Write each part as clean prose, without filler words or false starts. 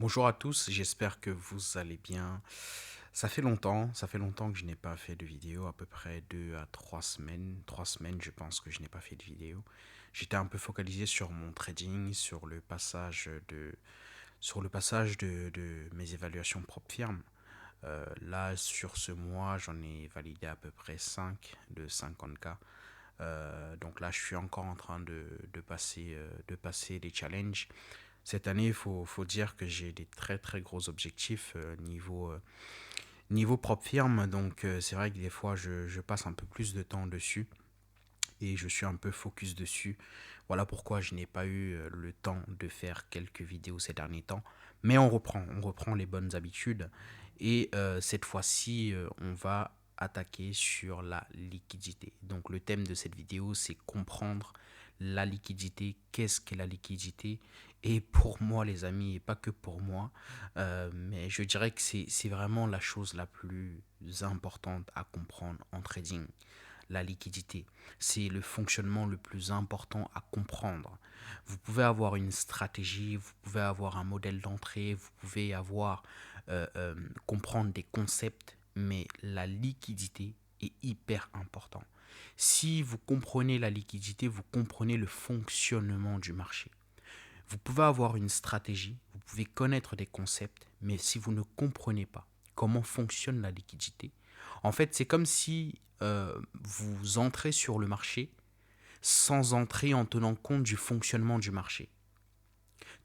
Bonjour à tous, j'espère que vous allez bien. Ça fait longtemps que je n'ai pas fait de vidéo, à peu près 2 à 3 semaines. 3 semaines, je pense que je n'ai pas fait de vidéo. J'étais un peu focalisé sur mon trading, sur le passage de mes évaluations propres firmes. Là, sur ce mois, j'en ai validé à peu près 5 de 50K. Donc là, je suis encore en train de passer des challenges. Cette année, il faut dire que j'ai des très très gros objectifs niveau propre firme. Donc c'est vrai que des fois, je passe un peu plus de temps dessus et je suis un peu focus dessus. Voilà pourquoi je n'ai pas eu le temps de faire quelques vidéos ces derniers temps. Mais on reprend les bonnes habitudes. Et cette fois-ci, on va attaquer sur la liquidité. Donc le thème de cette vidéo, c'est comprendre la liquidité. Qu'est-ce qu'est la liquidité? Et pour moi, les amis, et pas que pour moi, mais je dirais que c'est vraiment la chose la plus importante à comprendre en trading. La liquidité, c'est le fonctionnement le plus important à comprendre. Vous pouvez avoir une stratégie, vous pouvez avoir un modèle d'entrée, vous pouvez comprendre des concepts, mais la liquidité est hyper important. Si vous comprenez la liquidité, vous comprenez le fonctionnement du marché. Vous pouvez avoir une stratégie, vous pouvez connaître des concepts, mais si vous ne comprenez pas comment fonctionne la liquidité, en fait, c'est comme si vous entrez sur le marché sans entrer en tenant compte du fonctionnement du marché.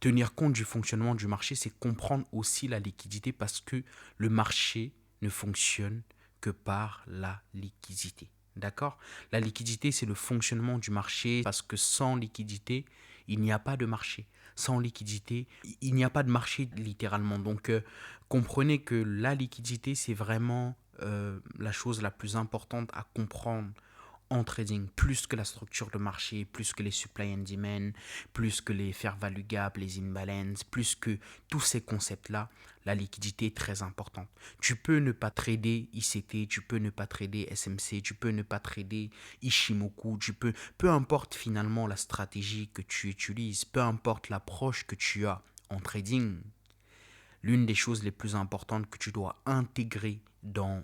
Tenir compte du fonctionnement du marché, c'est comprendre aussi la liquidité parce que le marché ne fonctionne que par la liquidité. D'accord? La liquidité, c'est le fonctionnement du marché parce que sans liquidité, il n'y a pas de marché. Sans liquidité, il n'y a pas de marché littéralement. Donc, comprenez que la liquidité, c'est vraiment la chose la plus importante à comprendre en trading, plus que la structure de marché, plus que les supply and demand, plus que les fair value gap, les imbalance, plus que tous ces concepts-là, la liquidité est très importante. Tu peux ne pas trader ICT, tu peux ne pas trader SMC, tu peux ne pas trader Ishimoku, peu importe finalement la stratégie que tu utilises, peu importe l'approche que tu as en trading, l'une des choses les plus importantes que tu dois intégrer dans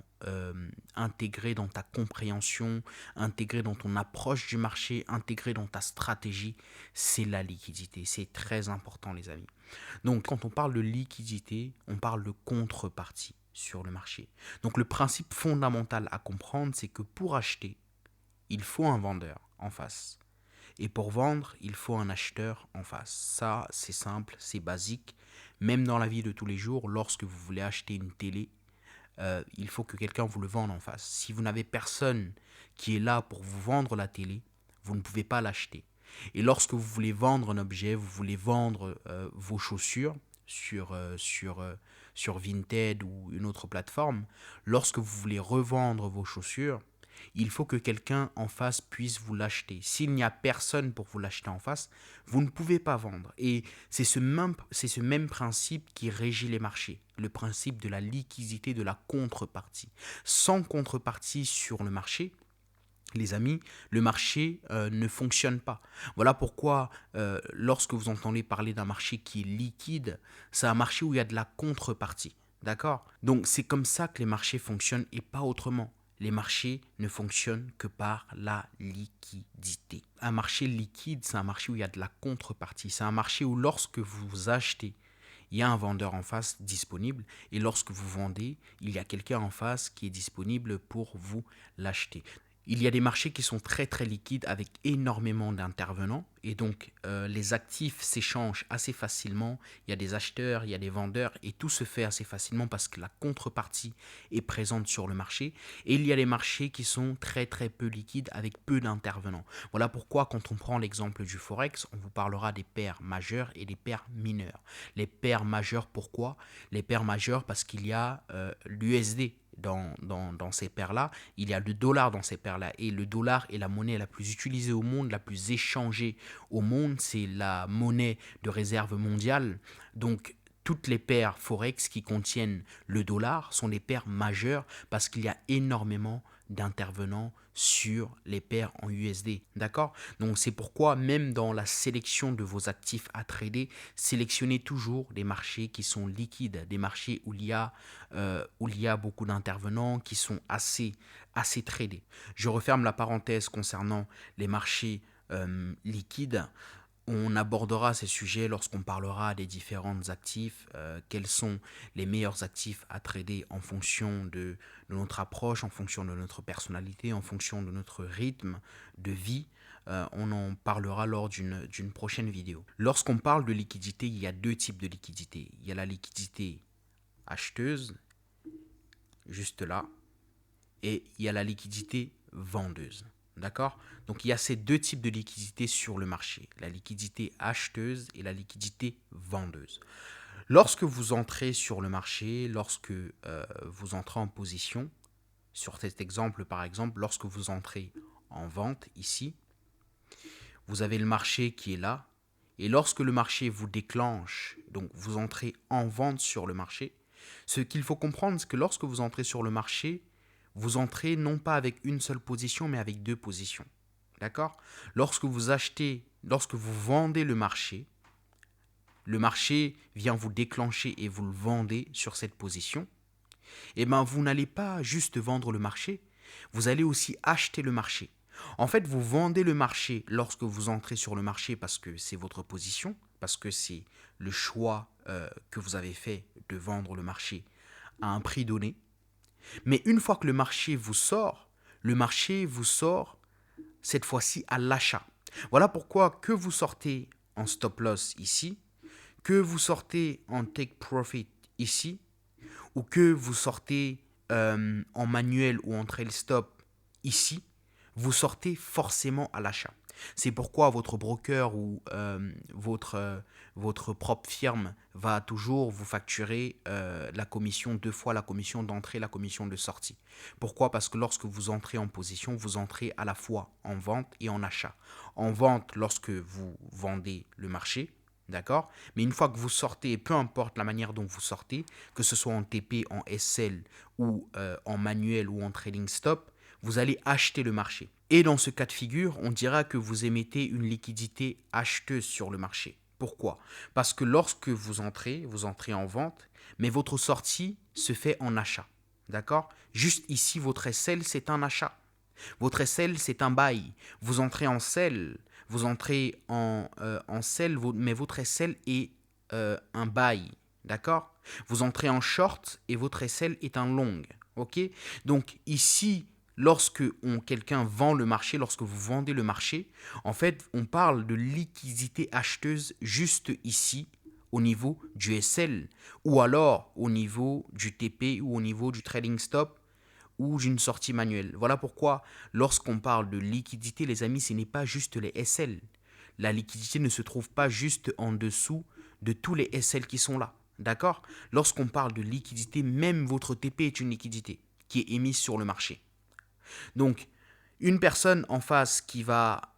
ta compréhension, intégrer dans ton approche du marché, intégrer dans ta stratégie, c'est la liquidité. C'est très important, les amis. Donc, quand on parle de liquidité, on parle de contrepartie sur le marché. Donc, le principe fondamental à comprendre, c'est que pour acheter, il faut un vendeur en face. Et pour vendre, il faut un acheteur en face. Ça, c'est simple, c'est basique. Même dans la vie de tous les jours, lorsque vous voulez acheter une télé, il faut que quelqu'un vous le vende en face. Si vous n'avez personne qui est là pour vous vendre la télé, vous ne pouvez pas l'acheter. Et lorsque vous voulez vendre un objet, vous voulez vendre vos chaussures sur Vinted ou une autre plateforme, lorsque vous voulez revendre vos chaussures, il faut que quelqu'un en face puisse vous l'acheter. S'il n'y a personne pour vous l'acheter en face, vous ne pouvez pas vendre. Et c'est ce même principe qui régit les marchés, le principe de la liquidité de la contrepartie. Sans contrepartie sur le marché, les amis, le marché ne fonctionne pas. Voilà pourquoi lorsque vous entendez parler d'un marché qui est liquide, c'est un marché où il y a de la contrepartie. D'accord? Donc c'est comme ça que les marchés fonctionnent et pas autrement. Les marchés ne fonctionnent que par la liquidité. Un marché liquide, c'est un marché où il y a de la contrepartie. C'est un marché où lorsque vous achetez, il y a un vendeur en face disponible et lorsque vous vendez, il y a quelqu'un en face qui est disponible pour vous l'acheter. Il y a des marchés qui sont très très liquides avec énormément d'intervenants et donc les actifs s'échangent assez facilement. Il y a des acheteurs, il y a des vendeurs et tout se fait assez facilement parce que la contrepartie est présente sur le marché. Et il y a des marchés qui sont très très peu liquides avec peu d'intervenants. Voilà pourquoi quand on prend l'exemple du Forex, on vous parlera des paires majeures et des paires mineures. Les paires majeures, pourquoi? Les paires majeures parce qu'il y a l'USD dans ces paires-là, il y a le dollar dans ces paires-là. Et le dollar est la monnaie la plus utilisée au monde, la plus échangée au monde. C'est la monnaie de réserve mondiale. Donc, toutes les paires Forex qui contiennent le dollar sont des paires majeures parce qu'il y a énormément d'intervenants sur les paires en USD. D'accord? Donc c'est pourquoi même dans la sélection de vos actifs à trader, sélectionnez toujours des marchés qui sont liquides, des marchés où il y a beaucoup d'intervenants qui sont assez tradés. Je referme la parenthèse concernant les marchés liquides. On abordera ces sujets lorsqu'on parlera des différents actifs, quels sont les meilleurs actifs à trader en fonction de notre approche, en fonction de notre personnalité, en fonction de notre rythme de vie. On en parlera lors d'une prochaine vidéo. Lorsqu'on parle de liquidité, il y a deux types de liquidité. Il y a la liquidité acheteuse, juste là, et il y a la liquidité vendeuse. D'accord? Donc il y a ces deux types de liquidité sur le marché, la liquidité acheteuse et la liquidité vendeuse. Lorsque vous entrez sur le marché, lorsque vous entrez en position, sur cet exemple par exemple, lorsque vous entrez en vente ici, vous avez le marché qui est là, et lorsque le marché vous déclenche, donc vous entrez en vente sur le marché, ce qu'il faut comprendre, c'est que lorsque vous entrez sur le marché, vous entrez non pas avec une seule position, mais avec deux positions. D'accord? Lorsque vous achetez, lorsque vous vendez le marché vient vous déclencher et vous le vendez sur cette position. Et bien, vous n'allez pas juste vendre le marché, vous allez aussi acheter le marché. En fait, vous vendez le marché lorsque vous entrez sur le marché parce que c'est votre position, parce que c'est le choix que vous avez fait de vendre le marché à un prix donné. Mais une fois que le marché vous sort cette fois-ci à l'achat. Voilà pourquoi que vous sortez en stop loss ici, que vous sortez en take profit ici, ou que vous sortez en manuel ou en trail stop ici, vous sortez forcément à l'achat. C'est pourquoi votre broker ou votre propre firme va toujours vous facturer la commission deux fois la commission d'entrée, la commission de sortie. Pourquoi? Parce que lorsque vous entrez en position, vous entrez à la fois en vente et en achat. En vente lorsque vous vendez le marché, d'accord? Mais une fois que vous sortez, peu importe la manière dont vous sortez, que ce soit en TP, en SL ou en manuel ou en trading stop, vous allez acheter le marché. Et dans ce cas de figure, on dira que vous émettez une liquidité acheteuse sur le marché. Pourquoi? Parce que lorsque vous entrez en vente, mais votre sortie se fait en achat. D'accord? Juste ici, votre SL, c'est un achat. Votre SL, c'est un buy. Vous entrez en sell, vous entrez en sell, mais votre SL est un buy. D'accord? Vous entrez en short et votre SL est un long. Ok? Donc ici, lorsque quelqu'un vend le marché, lorsque vous vendez le marché, en fait, on parle de liquidité acheteuse juste ici, au niveau du SL, ou alors au niveau du TP ou au niveau du trading stop ou d'une sortie manuelle. Voilà pourquoi, lorsqu'on parle de liquidité, les amis, ce n'est pas juste les SL. La liquidité ne se trouve pas juste en dessous de tous les SL qui sont là. D'accord? Lorsqu'on parle de liquidité, même votre TP est une liquidité qui est émise sur le marché. Donc, une personne en face qui va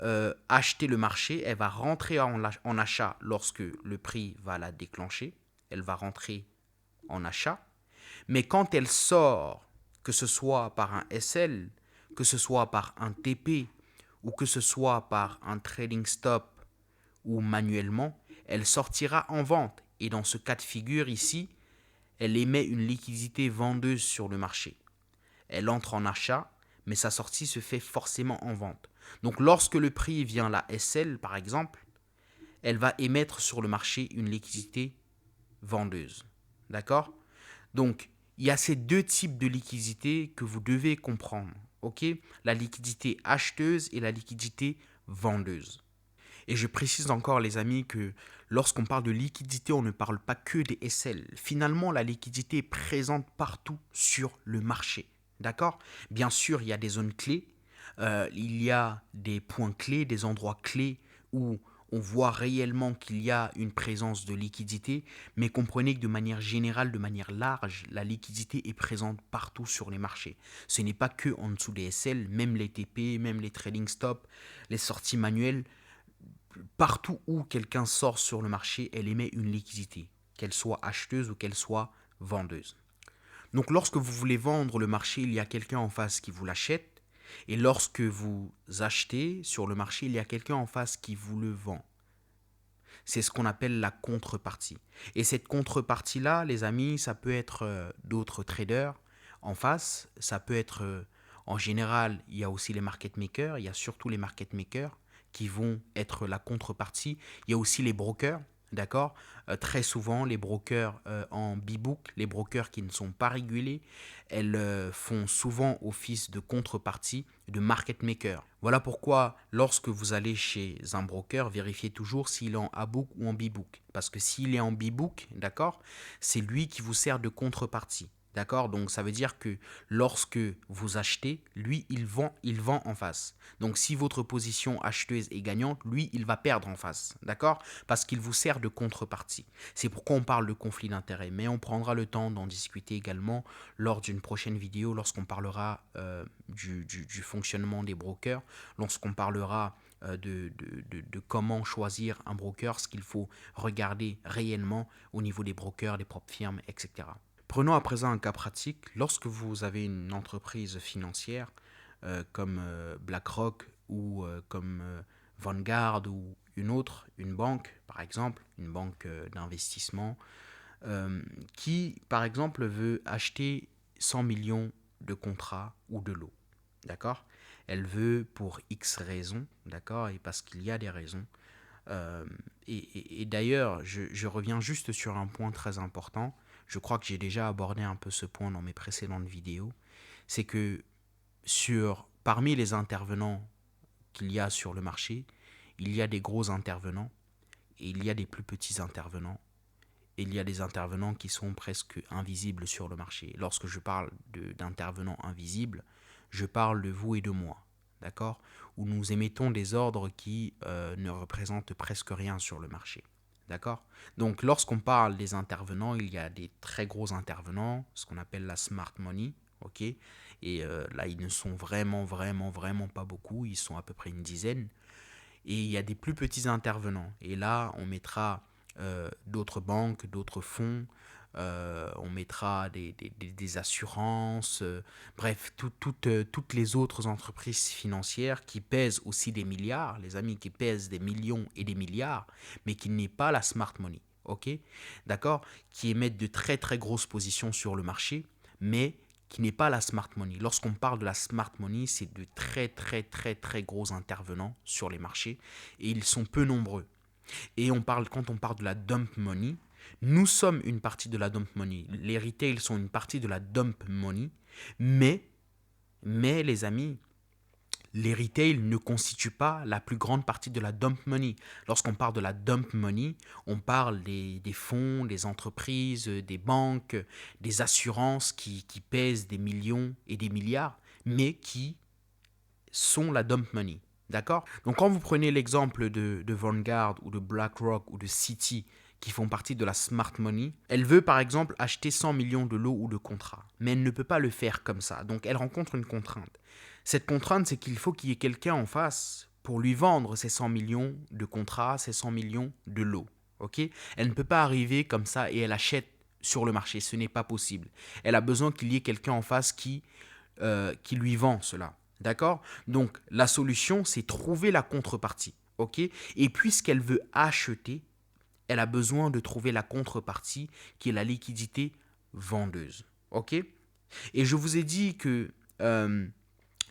acheter le marché, elle va rentrer en achat lorsque le prix va la déclencher. Elle va rentrer en achat. Mais quand elle sort, que ce soit par un SL, que ce soit par un TP ou que ce soit par un trading stop ou manuellement, elle sortira en vente. Et dans ce cas de figure ici, elle émet une liquidité vendeuse sur le marché. Elle entre en achat, mais sa sortie se fait forcément en vente. Donc lorsque le prix vient la SL par exemple, elle va émettre sur le marché une liquidité vendeuse. D'accord? Donc il y a ces deux types de liquidité que vous devez comprendre. Ok? La liquidité acheteuse et la liquidité vendeuse. Et je précise encore les amis que lorsqu'on parle de liquidité, on ne parle pas que des SL. Finalement, la liquidité est présente partout sur le marché. D'accord? Bien sûr, il y a des zones clés, il y a des points clés, des endroits clés où on voit réellement qu'il y a une présence de liquidité, mais comprenez que de manière générale, de manière large, la liquidité est présente partout sur les marchés. Ce n'est pas que en dessous des SL, même les TP, même les trading stop, les sorties manuelles, partout où quelqu'un sort sur le marché, elle émet une liquidité, qu'elle soit acheteuse ou qu'elle soit vendeuse. Donc lorsque vous voulez vendre le marché, il y a quelqu'un en face qui vous l'achète, Et lorsque vous achetez sur le marché, il y a quelqu'un en face qui vous le vend. C'est ce qu'on appelle la contrepartie. Et cette contrepartie-là, les amis, ça peut être d'autres traders en face. Ça peut être, en général, il y a aussi les market makers. Il y a surtout les market makers qui vont être la contrepartie. Il y a aussi les brokers. D'accord. Très souvent, les brokers en B-book, les brokers qui ne sont pas régulés, elles font souvent office de contrepartie de market maker. Voilà pourquoi, lorsque vous allez chez un broker, vérifiez toujours s'il est en A-book ou en B-book. Parce que s'il est en B-book, d'accord, c'est lui qui vous sert de contrepartie. D'accord. Donc ça veut dire que lorsque vous achetez, lui, il vend en face. Donc si votre position acheteuse est gagnante, lui, il va perdre en face. D'accord. Parce qu'il vous sert de contrepartie. C'est pourquoi on parle de conflit d'intérêts. Mais on prendra le temps d'en discuter également lors d'une prochaine vidéo, lorsqu'on parlera du fonctionnement des brokers, lorsqu'on parlera de comment choisir un broker, ce qu'il faut regarder réellement au niveau des brokers, des propres firmes, etc. Prenons à présent un cas pratique. Lorsque vous avez une entreprise financière comme BlackRock ou comme Vanguard ou une banque, par exemple, une banque d'investissement, qui, par exemple, veut acheter 100 millions de contrats ou de lots. D'accord. Elle veut pour X raisons, d'accord, et parce qu'il y a des raisons. Et d'ailleurs, je reviens juste sur un point très important. Je crois que j'ai déjà abordé un peu ce point dans mes précédentes vidéos. C'est que parmi les intervenants qu'il y a sur le marché, il y a des gros intervenants et il y a des plus petits intervenants. Et il y a des intervenants qui sont presque invisibles sur le marché. Lorsque je parle d'intervenants invisibles, je parle de vous et de moi, d'accord, où nous émettons des ordres qui ne représentent presque rien sur le marché. D'accord. Donc lorsqu'on parle des intervenants, il y a des très gros intervenants, ce qu'on appelle la smart money, ok. Et là, ils ne sont vraiment pas beaucoup, ils sont à peu près une dizaine. Et il y a des plus petits intervenants. Et là, on mettra d'autres banques, d'autres fonds, on mettra des assurances, bref, toutes les autres entreprises financières qui pèsent aussi des milliards, les amis, qui pèsent des millions et des milliards, mais qui n'est pas la smart money, ok, d'accord, qui émettent de très grosses positions sur le marché, mais qui n'est pas la smart money. Lorsqu'on parle de la smart money, c'est de très gros intervenants sur les marchés et ils sont peu nombreux. Et quand on parle de la dump money, nous sommes une partie de la dump money. Les retails sont une partie de la dump money, mais les amis, les retails ne constituent pas la plus grande partie de la dump money. Lorsqu'on parle de la dump money, on parle des fonds, des entreprises, des banques, des assurances qui pèsent des millions et des milliards, mais qui sont la dump money. D'accord. Donc quand vous prenez l'exemple de Vanguard ou de BlackRock ou de Citi qui font partie de la smart money, elle veut par exemple acheter 100 millions de lots ou de contrats, mais elle ne peut pas le faire comme ça. Donc elle rencontre une contrainte. Cette contrainte, c'est qu'il faut qu'il y ait quelqu'un en face pour lui vendre ces 100 millions de contrats, ces 100 millions de lots. Ok. Elle ne peut pas arriver comme ça et elle achète sur le marché. Ce n'est pas possible. Elle a besoin qu'il y ait quelqu'un en face qui lui vend cela. D'accord. Donc la solution, c'est trouver la contrepartie. Ok. Et puisqu'elle veut acheter, elle a besoin de trouver la contrepartie qui est la liquidité vendeuse. Ok. Et je vous ai dit que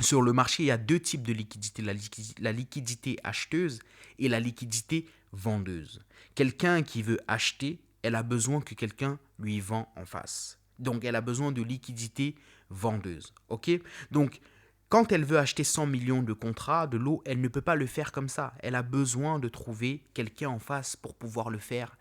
sur le marché, il y a deux types de liquidité, la liquidité acheteuse et la liquidité vendeuse. Quelqu'un qui veut acheter, elle a besoin que quelqu'un lui vend en face. Donc, elle a besoin de liquidité vendeuse. Ok. Donc, quand elle veut acheter 100 millions de contrats, de lots, elle ne peut pas le faire comme ça. Elle a besoin de trouver quelqu'un en face pour pouvoir le faire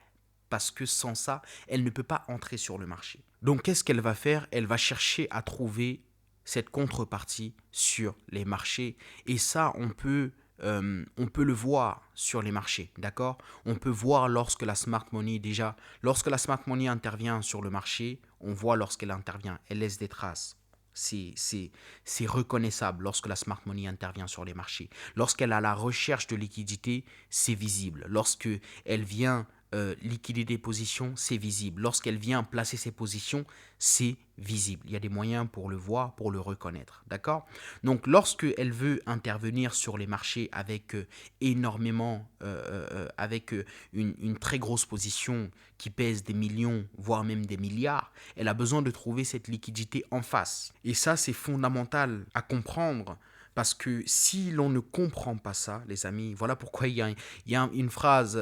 parce que sans ça, elle ne peut pas entrer sur le marché. Donc, qu'est-ce qu'elle va faire? Elle va chercher à trouver cette contrepartie sur les marchés. Et ça, on peut le voir sur les marchés, d'accord. On peut voir lorsque la smart money, lorsque la smart money intervient sur le marché, on voit lorsqu'elle intervient, elle laisse des traces. C'est reconnaissable lorsque la smart money intervient sur les marchés. Lorsqu'elle a la recherche de liquidité, c'est visible. Lorsque elle vient liquider des positions, c'est visible. Lorsqu'elle vient placer ses positions, c'est visible. Il y a des moyens pour le voir, pour le reconnaître. D'accord? Donc, lorsqu'elle veut intervenir sur les marchés avec avec une très grosse position qui pèse des millions, voire même des milliards, elle a besoin de trouver cette liquidité en face. Et ça, c'est fondamental à comprendre. Parce que si l'on ne comprend pas ça, les amis, voilà pourquoi il y a une phrase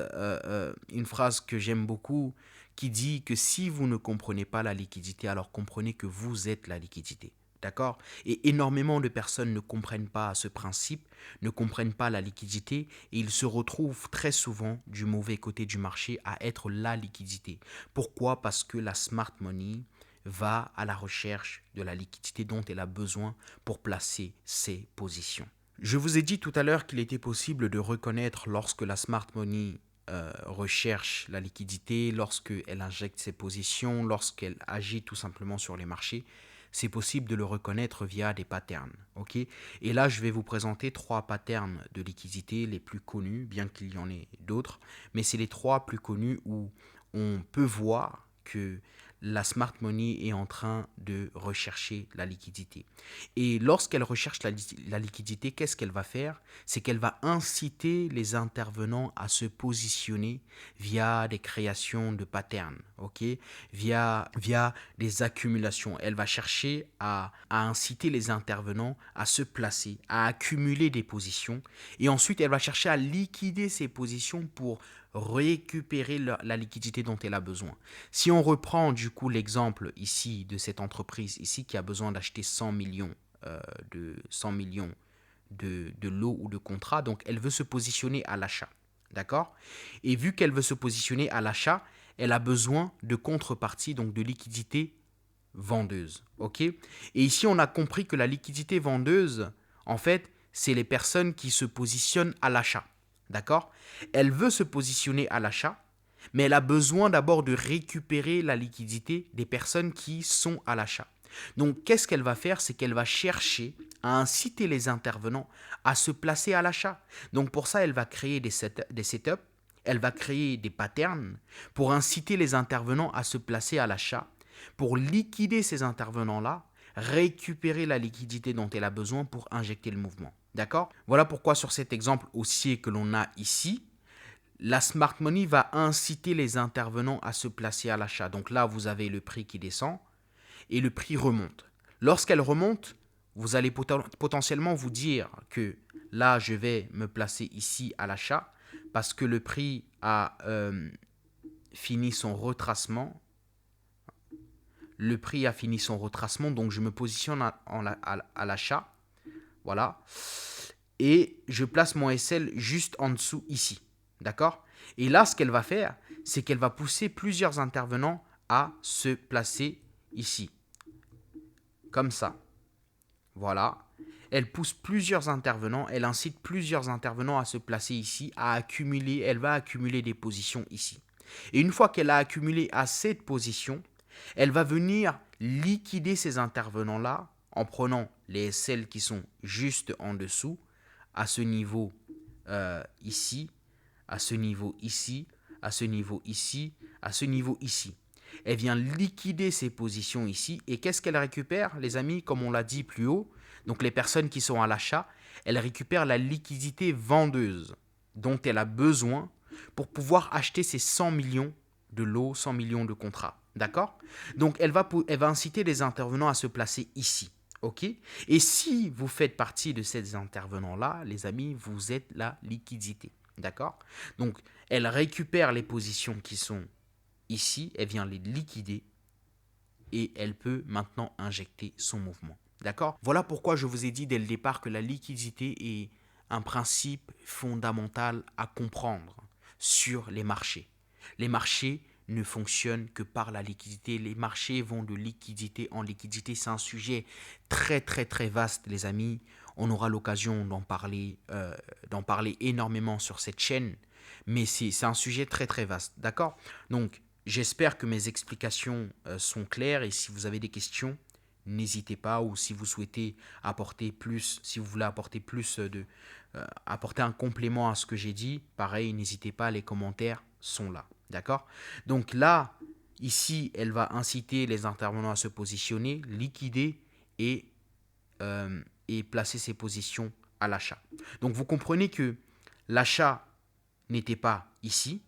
que j'aime beaucoup qui dit que si vous ne comprenez pas la liquidité, alors comprenez que vous êtes la liquidité. D'accord? Et énormément de personnes ne comprennent pas ce principe, ne comprennent pas la liquidité et ils se retrouvent très souvent du mauvais côté du marché à être la liquidité. Pourquoi? Parce que la smart money va à la recherche de la liquidité dont elle a besoin pour placer ses positions. Je vous ai dit tout à l'heure qu'il était possible de reconnaître lorsque la smart money recherche la liquidité, lorsqu'elle injecte ses positions, lorsqu'elle agit tout simplement sur les marchés. C'est possible de le reconnaître via des patterns. Okay? Et là, je vais vous présenter 3 patterns de liquidité les plus connus, bien qu'il y en ait d'autres, mais c'est les 3 plus connus où on peut voir que la smart money est en train de rechercher la liquidité. Et lorsqu'elle recherche la liquidité, qu'est-ce qu'elle va faire? C'est qu'elle va inciter les intervenants à se positionner via des créations de patterns, okay? via des accumulations. Elle va chercher à inciter les intervenants à se placer, à accumuler des positions. Et ensuite, elle va chercher à liquider ces positions pour récupérer la liquidité dont elle a besoin. Si on reprend du coup l'exemple ici de cette entreprise ici qui a besoin d'acheter 100 millions de lots ou de contrats, donc elle veut se positionner à l'achat. D'accord? Et vu qu'elle veut se positionner à l'achat, elle a besoin de contrepartie, donc de liquidité vendeuse. Ok? Et ici, on a compris que la liquidité vendeuse, en fait, c'est les personnes qui se positionnent à l'achat. D'accord? Elle veut se positionner à l'achat, mais elle a besoin d'abord de récupérer la liquidité des personnes qui sont à l'achat. Donc, qu'est-ce qu'elle va faire? C'est qu'elle va chercher à inciter les intervenants à se placer à l'achat. Donc, pour ça, elle va créer des setups, elle va créer des patterns pour inciter les intervenants à se placer à l'achat, pour liquider ces intervenants-là, récupérer la liquidité dont elle a besoin pour injecter le mouvement. D'accord? Voilà pourquoi sur cet exemple haussier que l'on a ici, la smart money va inciter les intervenants à se placer à l'achat. Donc là, vous avez le prix qui descend et le prix remonte. Lorsqu'elle remonte, vous allez potentiellement vous dire que là, je vais me placer ici à l'achat parce que le prix a fini son retracement. Le prix a fini son retracement, donc je me positionne à l'achat. Voilà. Et je place mon SL juste en dessous ici. D'accord? Et là, ce qu'elle va faire, c'est qu'elle va pousser plusieurs intervenants à se placer ici. Comme ça. Voilà. Elle pousse plusieurs intervenants, elle incite plusieurs intervenants à se placer ici, à accumuler, elle va accumuler des positions ici. Et une fois qu'elle a accumulé assez de positions, elle va venir liquider ces intervenants-là en prenant les SL qui sont juste en dessous, à ce niveau ici, à ce niveau ici, à ce niveau ici, à ce niveau ici. Elle vient liquider ces positions ici. Et qu'est-ce qu'elle récupère, les amis, comme on l'a dit plus haut? Donc les personnes qui sont à l'achat, elle récupère la liquidité vendeuse dont elle a besoin pour pouvoir acheter ces 100 millions de lots, 100 millions de contrats. D'accord? Donc elle va inciter les intervenants à se placer ici. OK? Et si vous faites partie de ces intervenants-là, les amis, vous êtes la liquidité. D'accord? Donc elle récupère les positions qui sont ici, elle vient les liquider et elle peut maintenant injecter son mouvement. D'accord? Voilà pourquoi je vous ai dit dès le départ que la liquidité est un principe fondamental à comprendre sur les marchés. Les marchés ne fonctionnent que par la liquidité. Les marchés vont de liquidité en liquidité. C'est un sujet très très très vaste, les amis. On aura l'occasion d'en parler énormément sur cette chaîne. Mais c'est un sujet très très vaste. D'accord? Donc, j'espère que mes explications sont claires et si vous avez des questions, n'hésitez pas ou si vous souhaitez apporter plus, si vous voulez apporter plus apporter un complément à ce que j'ai dit, pareil, n'hésitez pas, les commentaires sont là. D'accord? Donc là, ici, elle va inciter les intervenants à se positionner, liquider et, et placer ses positions à l'achat. Donc vous comprenez que l'achat n'était pas ici,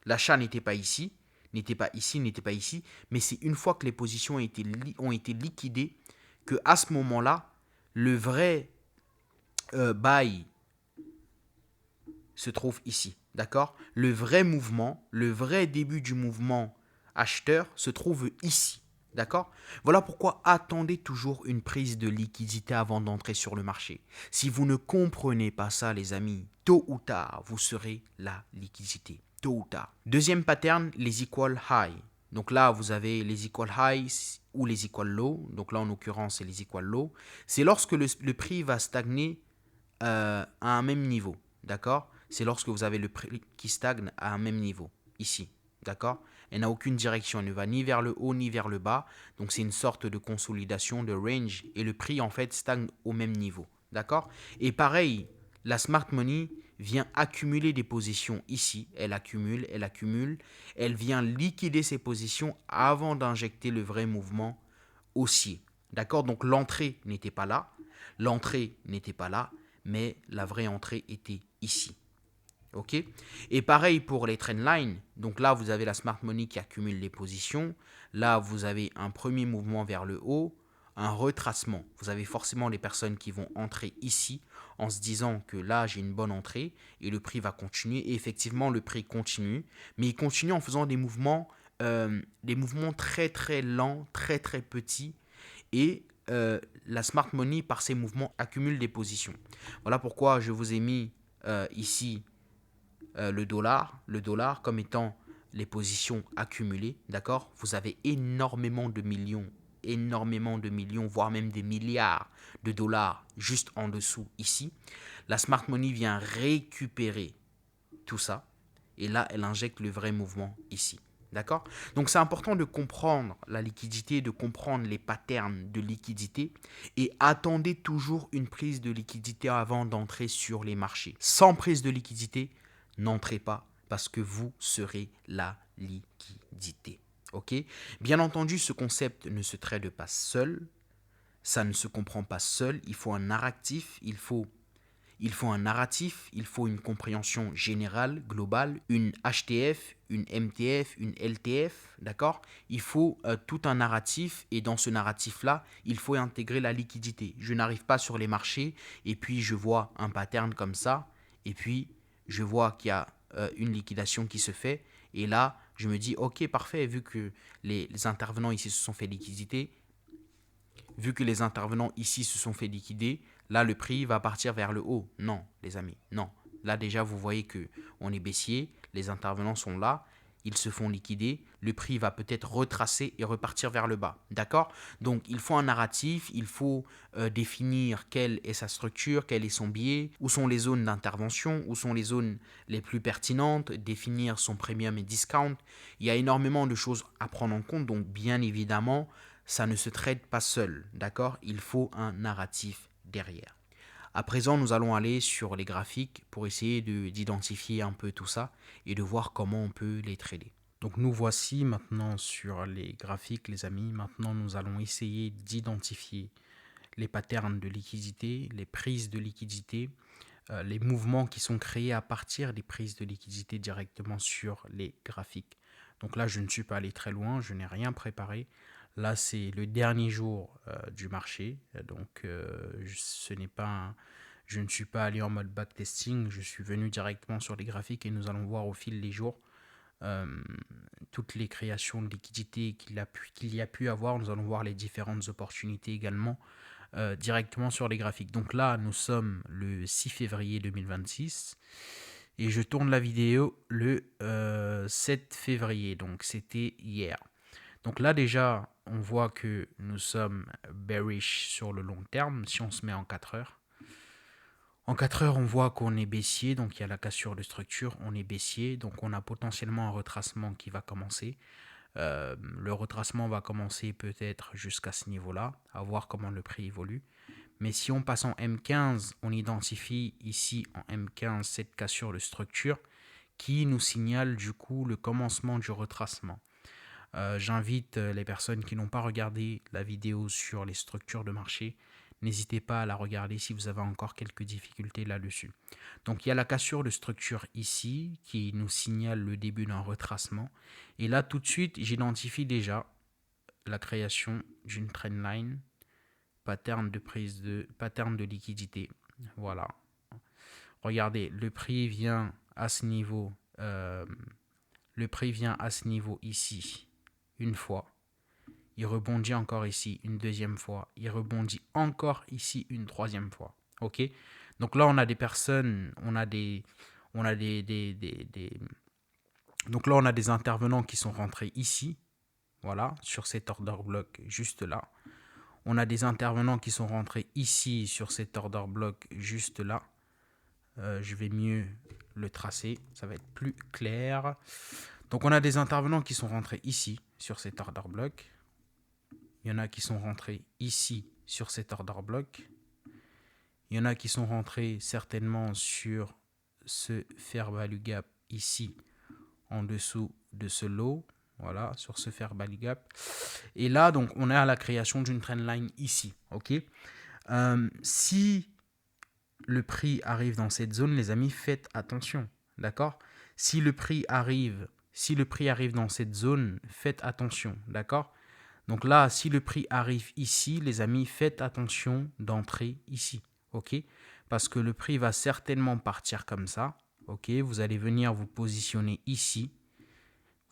l'achat n'était pas ici, n'était pas ici, n'était pas ici, mais c'est une fois que les positions ont été liquidées que à ce moment-là, le vrai buy se trouve ici. D'accord? Le vrai mouvement, le vrai début du mouvement acheteur se trouve ici. D'accord? Voilà pourquoi attendez toujours une prise de liquidité avant d'entrer sur le marché. Si vous ne comprenez pas ça, les amis, tôt ou tard, vous serez la liquidité. Tôt ou tard. Deuxième pattern, les equal high. Donc là, vous avez les equal highs ou les equal low. Donc là, en l'occurrence, c'est les equal low. C'est lorsque le prix va stagner à un même niveau. D'accord? C'est lorsque vous avez le prix qui stagne à un même niveau. Ici. D'accord? Elle n'a aucune direction. Elle ne va ni vers le haut ni vers le bas. Donc c'est une sorte de consolidation, de range. Et le prix, en fait, stagne au même niveau. D'accord? Et pareil, la smart money vient accumuler des positions ici. Elle accumule, elle accumule. Elle vient liquider ses positions avant d'injecter le vrai mouvement haussier. D'accord? Donc l'entrée n'était pas là. L'entrée n'était pas là, mais la vraie entrée était ici. OK? Et pareil pour les trendlines. Donc là, vous avez la smart money qui accumule les positions. Là, vous avez un premier mouvement vers le haut, un retracement. Vous avez forcément les personnes qui vont entrer ici en se disant que là, j'ai une bonne entrée et le prix va continuer. Et effectivement, le prix continue, mais il continue en faisant des mouvements très très lents, très très petits. Et la smart money, par ses mouvements, accumule des positions. Voilà pourquoi je vous ai mis ici le dollar comme étant les positions accumulées, d'accord? Vous avez énormément de millions, voire même des milliards de dollars juste en dessous ici. La smart money vient récupérer tout ça et là, elle injecte le vrai mouvement ici. D'accord? Donc c'est important de comprendre la liquidité, de comprendre les patterns de liquidité et attendez toujours une prise de liquidité avant d'entrer sur les marchés. Sans prise de liquidité, n'entrez pas parce que vous serez la liquidité. Ok? Bien entendu, ce concept ne se traite pas seul, ça ne se comprend pas seul, il faut un narratif, il faut une compréhension générale, globale, une HTF, une MTF, une LTF, d'accord? Il faut tout un narratif et dans ce narratif-là, il faut intégrer la liquidité. Je n'arrive pas sur les marchés et puis je vois un pattern comme ça et puis je vois qu'il y a une liquidation qui se fait et là, je me dis, ok, parfait, les intervenants ici se sont fait liquidité, vu que les intervenants ici se sont fait liquider, là le prix va partir vers le haut. Non, les amis, non. Là déjà vous voyez que on est baissier, les intervenants sont là, ils se font liquider, le prix va peut-être retracer et repartir vers le bas. D'accord? Donc il faut un narratif, il faut définir quelle est sa structure, quel est son biais, où sont les zones d'intervention, où sont les zones les plus pertinentes, définir son premium et discount. Il y a énormément de choses à prendre en compte, donc bien évidemment, ça ne se traite pas seul, d'accord? Il faut un narratif derrière. À présent, nous allons aller sur les graphiques pour essayer d'identifier un peu tout ça et de voir comment on peut les trader. Donc nous voici maintenant sur les graphiques, les amis. Maintenant, nous allons essayer d'identifier les patterns de liquidité, les prises de liquidité, les mouvements qui sont créés à partir des prises de liquidité directement sur les graphiques. Donc là, je ne suis pas allé très loin, je n'ai rien préparé. Là, c'est le dernier jour du marché, donc je ne suis pas allé en mode backtesting, je suis venu directement sur les graphiques et nous allons voir au fil des jours euh, toutes les créations de liquidités qu'il y a pu avoir. Nous allons voir les différentes opportunités également directement sur les graphiques. Donc là, nous sommes le 6 février 2026 et je tourne la vidéo le 7 février, donc c'était hier. Donc là déjà, on voit que nous sommes bearish sur le long terme si on se met en 4 heures. En 4 heures, on voit qu'on est baissier, donc il y a la cassure de structure, on est baissier, donc on a potentiellement un retracement qui va commencer. Le retracement va commencer peut-être jusqu'à ce niveau-là, à voir comment le prix évolue. Mais si on passe en M15, on identifie ici en M15 cette cassure de structure qui nous signale du coup le commencement du retracement. J'invite les personnes qui n'ont pas regardé la vidéo sur les structures de marché, n'hésitez pas à la regarder si vous avez encore quelques difficultés là-dessus. Donc il y a la cassure de structure ici qui nous signale le début d'un retracement. Et là tout de suite j'identifie déjà la création d'une trendline, pattern de liquidité. Voilà. Regardez, le prix vient à ce niveau. Le prix vient à ce niveau ici une fois. Il rebondit encore ici une deuxième fois. Il rebondit encore ici une troisième fois. Ok. Donc là on a des personnes, donc là on a des intervenants qui sont rentrés ici. Voilà, sur cet order block juste là. On a des intervenants qui sont rentrés ici sur cet order block juste là. Je vais mieux le tracer, ça va être plus clair. Donc on a des intervenants qui sont rentrés ici sur cet order block. Il y en a qui sont rentrés ici sur cet order block. Il y en a qui sont rentrés certainement sur ce fair value gap ici en dessous de ce low. Voilà, sur ce fair value gap. Et là, donc, on est à la création d'une trendline ici. Ok. Si le prix arrive dans cette zone, les amis, faites attention. D'accord. Si le prix arrive dans cette zone, faites attention. D'accord. Donc là, si le prix arrive ici, les amis, faites attention d'entrer ici. Ok. Parce que le prix va certainement partir comme ça. Ok. Vous allez venir vous positionner ici.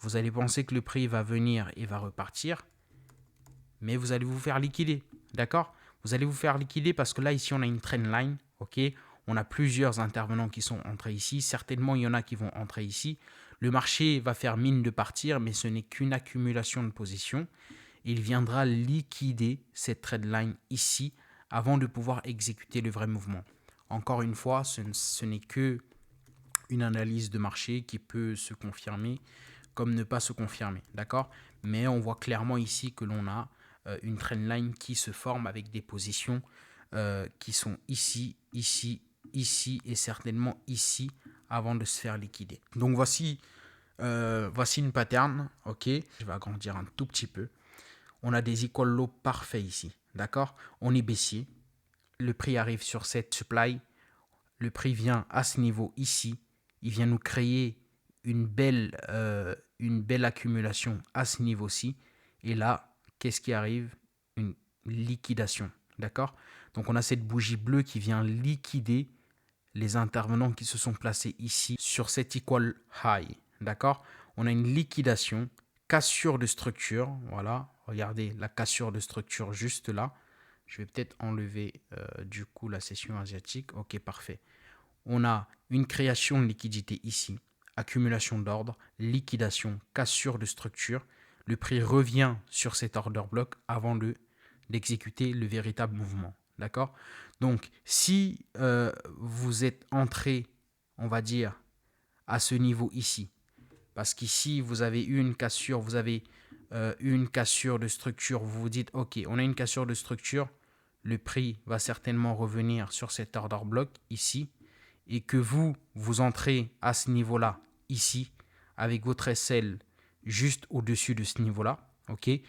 Vous allez penser que le prix va venir et va repartir, mais vous allez vous faire liquider, d'accord? Vous allez vous faire liquider parce que là, ici, on a une trendline, ok? On a plusieurs intervenants qui sont entrés ici. Certainement, il y en a qui vont entrer ici. Le marché va faire mine de partir, mais ce n'est qu'une accumulation de positions. Il viendra liquider cette trendline ici avant de pouvoir exécuter le vrai mouvement. Encore une fois, ce n'est que une analyse de marché qui peut se confirmer comme ne pas se confirmer, d'accord? Mais on voit clairement ici que l'on a une trendline qui se forme avec des positions qui sont ici, ici, ici et certainement ici avant de se faire liquider. Donc voici une pattern, ok? Je vais agrandir un tout petit peu. On a des equal low parfaits ici, d'accord? On est baissier. Le prix arrive sur cette supply. Le prix vient à ce niveau ici. Il vient nous créer une belle accumulation à ce niveau-ci. Et là, qu'est-ce qui arrive? Une liquidation. D'accord? Donc, on a cette bougie bleue qui vient liquider les intervenants qui se sont placés ici sur cet equal high. D'accord? On a une liquidation, cassure de structure. Voilà, regardez la cassure de structure juste là. Je vais peut-être enlever du coup la session asiatique. Ok, parfait. On a une création de liquidité ici, accumulation d'ordre, liquidation, cassure de structure. Le prix revient sur cet order block avant d'exécuter le véritable mouvement. D'accord? Donc, si vous êtes entré, on va dire, à ce niveau ici, parce qu'ici, vous avez eu une cassure, vous avez une cassure de structure, vous vous dites, OK, on a une cassure de structure, le prix va certainement revenir sur cet order block ici, et que vous entrez à ce niveau-là, ici, avec votre SL juste au-dessus de ce niveau-là, ok, et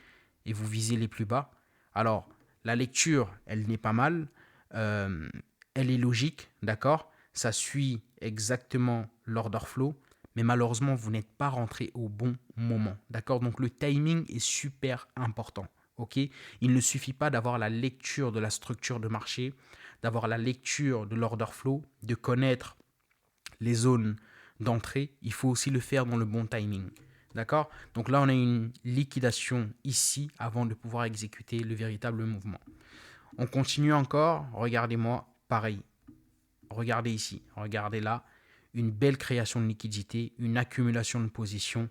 vous visez les plus bas. Alors, la lecture, elle n'est pas mal, elle est logique, d'accord, ça suit exactement l'order flow, mais malheureusement, vous n'êtes pas rentré au bon moment, d'accord. Donc, le timing est super important, ok. Il ne suffit pas d'avoir la lecture de la structure de marché, d'avoir la lecture de l'order flow, de connaître les zones d'entrée, il faut aussi le faire dans le bon timing. D'accord? Donc là, on a une liquidation ici avant de pouvoir exécuter le véritable mouvement. On continue encore. Regardez-moi, pareil. Regardez ici, regardez là. Une belle création de liquidité, une accumulation de positions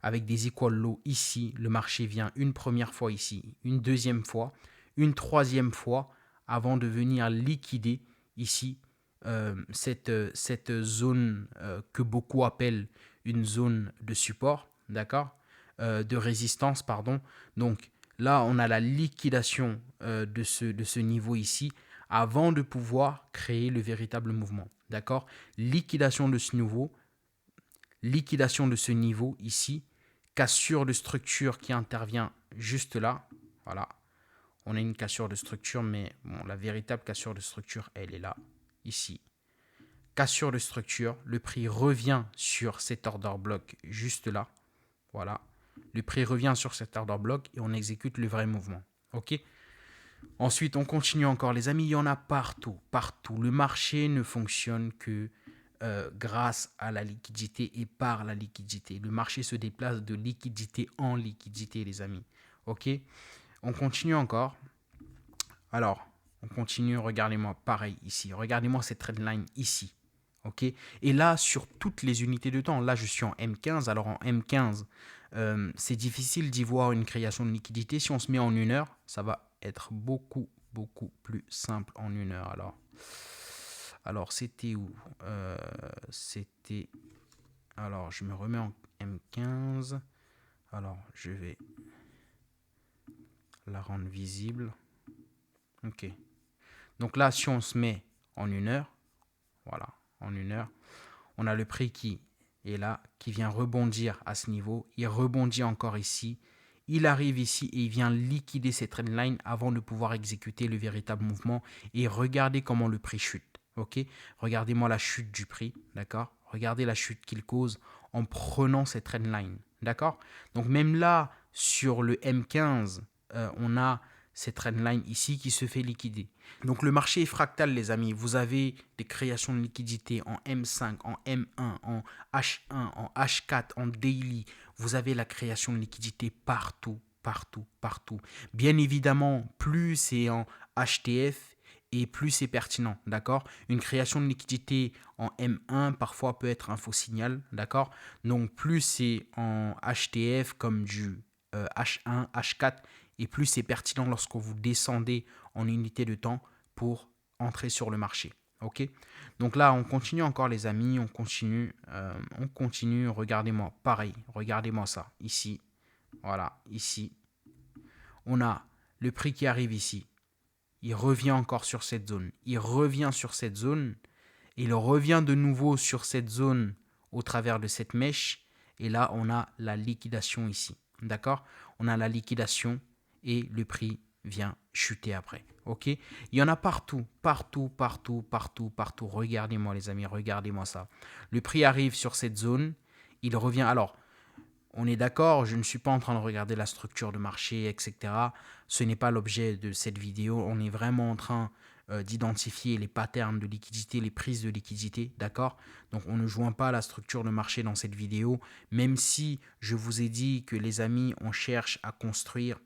avec des equal low ici. Le marché vient une première fois ici, une deuxième fois, une troisième fois avant de venir liquider ici cette zone que beaucoup appellent une zone de support, d'accord, de résistance, pardon. Donc là, on a la liquidation de ce niveau ici avant de pouvoir créer le véritable mouvement, d'accord. Liquidation de ce niveau, liquidation de ce niveau ici, cassure de structure qui intervient juste là. Voilà, on a une cassure de structure, mais bon, la véritable cassure de structure, elle est là, ici. Cassure de structure, le prix revient sur cet order block juste là. Voilà, le prix revient sur cet order block et on exécute le vrai mouvement. Ok. Ensuite, on continue encore, les amis, il y en a partout, partout. Le marché ne fonctionne que grâce à la liquidité et par la liquidité. Le marché se déplace de liquidité en liquidité, les amis. Ok. On continue encore. Alors, on continue, regardez-moi, pareil ici. Regardez-moi cette trendline ici. Ok. Et là, sur toutes les unités de temps, là, je suis en M15. Alors, en M15, c'est difficile d'y voir une création de liquidité. Si on se met en 1 heure, ça va être beaucoup, beaucoup plus simple en 1 heure. Alors c'était où C'était... Alors, je me remets en M15. Alors, je vais la rendre visible. Ok. Donc là, si on se met en 1 heure, voilà, en 1 heure, on a le prix qui est là, qui vient rebondir à ce niveau. Il rebondit encore ici. Il arrive ici et il vient liquider cette trendline avant de pouvoir exécuter le véritable mouvement. Et regardez comment le prix chute. Ok, regardez-moi la chute du prix. D'accord. Regardez la chute qu'il cause en prenant cette trendline. D'accord. Donc même là, sur le M15, on a cette trendline ici qui se fait liquider. Donc le marché est fractal, les amis. Vous avez des créations de liquidité en M5, en M1, en H1, en H4, en daily. Vous avez la création de liquidité partout, partout, partout. Bien évidemment, plus c'est en HTF et plus c'est pertinent, d'accord. Une création de liquidité en M1 parfois peut être un faux signal, d'accord. Donc plus c'est en HTF comme du H1, H4 et plus c'est pertinent lorsque vous descendez en unité de temps pour entrer sur le marché. Ok. Donc là, on continue encore, les amis. On continue. Regardez-moi. Pareil. Regardez-moi ça. Ici. Voilà. Ici. On a le prix qui arrive ici. Il revient encore sur cette zone. Il revient sur cette zone. Il revient de nouveau sur cette zone au travers de cette mèche. Et là, on a la liquidation ici. D'accord. On a la liquidation et le prix vient chuter après. Ok. Il y en a partout, partout, partout, partout, partout. Regardez-moi, les amis, regardez-moi ça. Le prix arrive sur cette zone. Il revient. Alors, on est d'accord, je ne suis pas en train de regarder la structure de marché, etc. Ce n'est pas l'objet de cette vidéo. On est vraiment en train d'identifier les patterns de liquidité, les prises de liquidité, d'accord. Donc on ne joint pas la structure de marché dans cette vidéo, même si je vous ai dit que les amis, on cherche à construire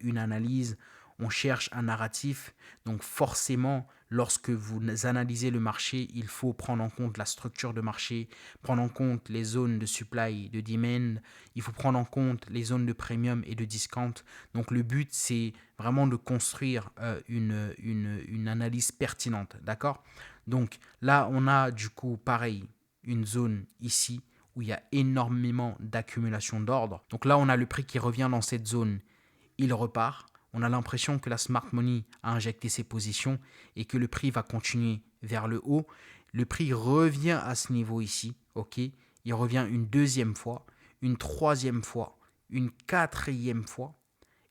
une analyse, on cherche un narratif. Donc forcément, lorsque vous analysez le marché, il faut prendre en compte la structure de marché, prendre en compte les zones de supply, de demand, il faut prendre en compte les zones de premium et de discount. Donc le but, c'est vraiment de construire une analyse pertinente, d'accord. Donc là, on a du coup, pareil, une zone ici où il y a énormément d'accumulation d'ordre. Donc là, on a le prix qui revient dans cette zone, il repart. On a l'impression que la smart money a injecté ses positions et que le prix va continuer vers le haut. Le prix revient à ce niveau ici, ok. Il revient une deuxième fois, une troisième fois, une quatrième fois.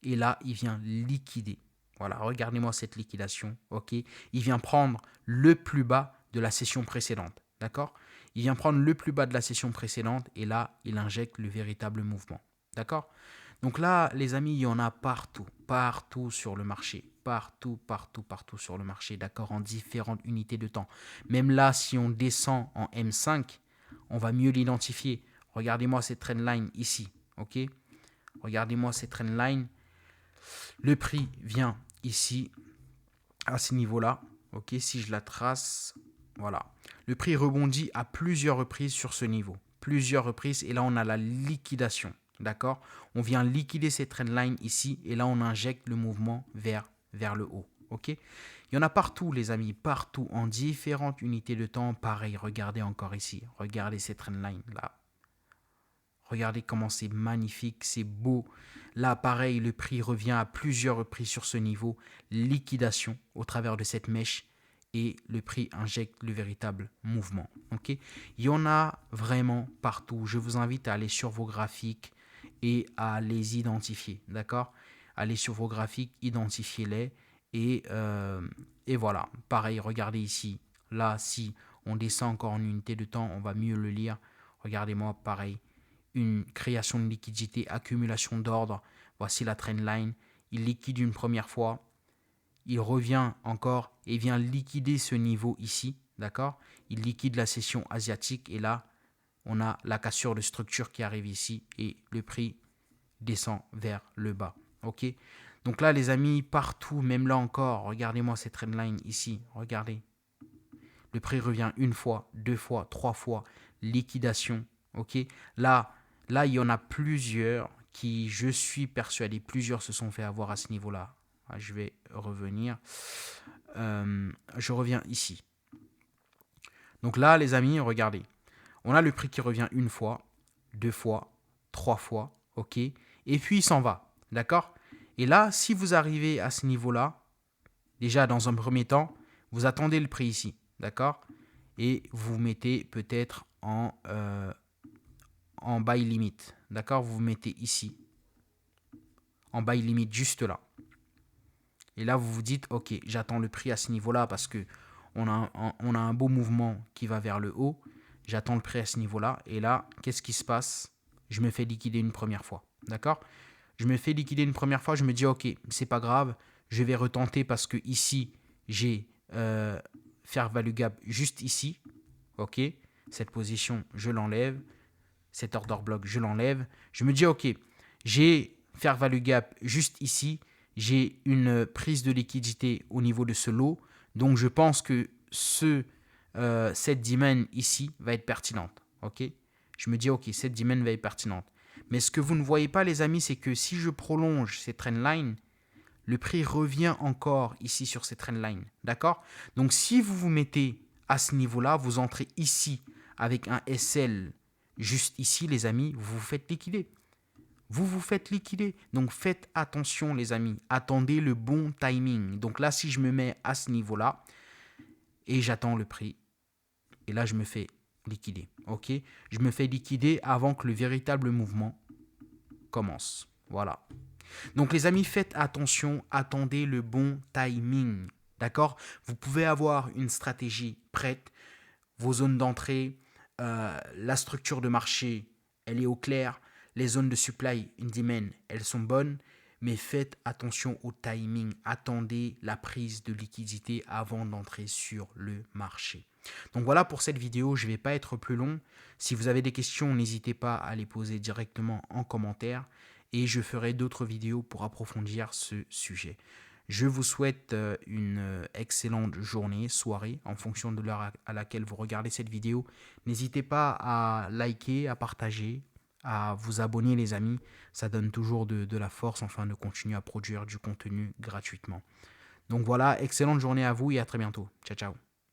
Et là, il vient liquider. Voilà, regardez-moi cette liquidation, ok. Il vient prendre le plus bas de la session précédente, d'accord. Il vient prendre le plus bas de la session précédente et là, il injecte le véritable mouvement, d'accord. Donc là, les amis, il y en a partout, partout sur le marché, partout, partout, partout sur le marché, d'accord, en différentes unités de temps. Même là, si on descend en M5, on va mieux l'identifier. Regardez-moi cette trendline ici, ok. Regardez-moi cette trendline. Le prix vient ici, à ce niveau-là, ok. Si je la trace, voilà. Le prix rebondit à plusieurs reprises sur ce niveau, plusieurs reprises, et là on a la liquidation. D'accord. On vient liquider ces trendlines ici et là on injecte le mouvement vers le haut. Ok. Il y en a partout, les amis, partout, en différentes unités de temps. Pareil, regardez encore ici. Regardez ces trendlines là. Regardez comment c'est magnifique, c'est beau. Là, pareil, le prix revient à plusieurs reprises sur ce niveau. Liquidation au travers de cette mèche. et le prix injecte le véritable mouvement. Ok, il y en a vraiment partout. Je vous invite à aller sur vos graphiques et à les identifier. D'accord? Allez sur vos graphiques, identifiez-les et voilà. Pareil, regardez ici. Là, si on descend encore en unité de temps, on va mieux le lire. Regardez-moi, pareil. Une création de liquidité, accumulation d'ordre. Voici la trendline. Il liquide une première fois. Il revient encore et vient liquider ce niveau ici. D'accord? Il liquide la session asiatique et là, on a la cassure de structure qui arrive ici et le prix descend vers le bas. Ok? Donc là, les amis, partout, même là encore, regardez-moi cette trendline ici. Regardez. Le prix revient une fois, deux fois, trois fois. Liquidation. Ok? Là, il y en a plusieurs qui, je suis persuadé, plusieurs se sont fait avoir à ce niveau-là. Je vais revenir. Je reviens ici. Donc là, les amis, regardez. On a le prix qui revient une fois, deux fois, trois fois. Ok? Et puis, il s'en va. D'accord? Et là, si vous arrivez à ce niveau-là, déjà dans un premier temps, vous attendez le prix ici. D'accord? Et vous mettez peut-être en buy limit. D'accord? Vous mettez ici. En buy limit, juste là. Et là, vous vous dites, ok, j'attends le prix à ce niveau-là parce que on a un beau mouvement qui va vers le haut. J'attends le prix à ce niveau-là. Et là, qu'est-ce qui se passe? Je me fais liquider une première fois. D'accord? Je me fais liquider une première fois. Je me dis, ok, c'est pas grave. Je vais retenter parce que ici, j'ai fair value gap juste ici. Ok? Cette position, je l'enlève. Cet order block, je l'enlève. Je me dis, ok, j'ai fair value gap juste ici. J'ai une prise de liquidité au niveau de ce lot. Donc, je pense que cette demand ici va être pertinente. Ok? Je me dis, ok, cette demand va être pertinente. Mais ce que vous ne voyez pas, les amis, c'est que si je prolonge ces trendlines, le prix revient encore ici sur ces trendlines. D'accord? Donc, si vous vous mettez à ce niveau-là, vous entrez ici avec un SL juste ici, les amis, vous vous faites liquider. Vous vous faites liquider. Donc, faites attention, les amis. Attendez le bon timing. Donc là, si je me mets à ce niveau-là et j'attends le prix, et là, je me fais liquider. Ok? Je me fais liquider avant que le véritable mouvement commence. Voilà. Donc les amis, faites attention, attendez le bon timing. D'accord? Vous pouvez avoir une stratégie prête, vos zones d'entrée, la structure de marché, elle est au clair, les zones de supply and demand, elles sont bonnes, mais faites attention au timing. Attendez la prise de liquidité avant d'entrer sur le marché. Donc voilà pour cette vidéo, je ne vais pas être plus long. Si vous avez des questions, n'hésitez pas à les poser directement en commentaire et je ferai d'autres vidéos pour approfondir ce sujet. Je vous souhaite une excellente journée, soirée, en fonction de l'heure à laquelle vous regardez cette vidéo. N'hésitez pas à liker, à partager, à vous abonner les amis. Ça donne toujours de la force afin de continuer à produire du contenu gratuitement. Donc voilà, excellente journée à vous et à très bientôt. Ciao, ciao.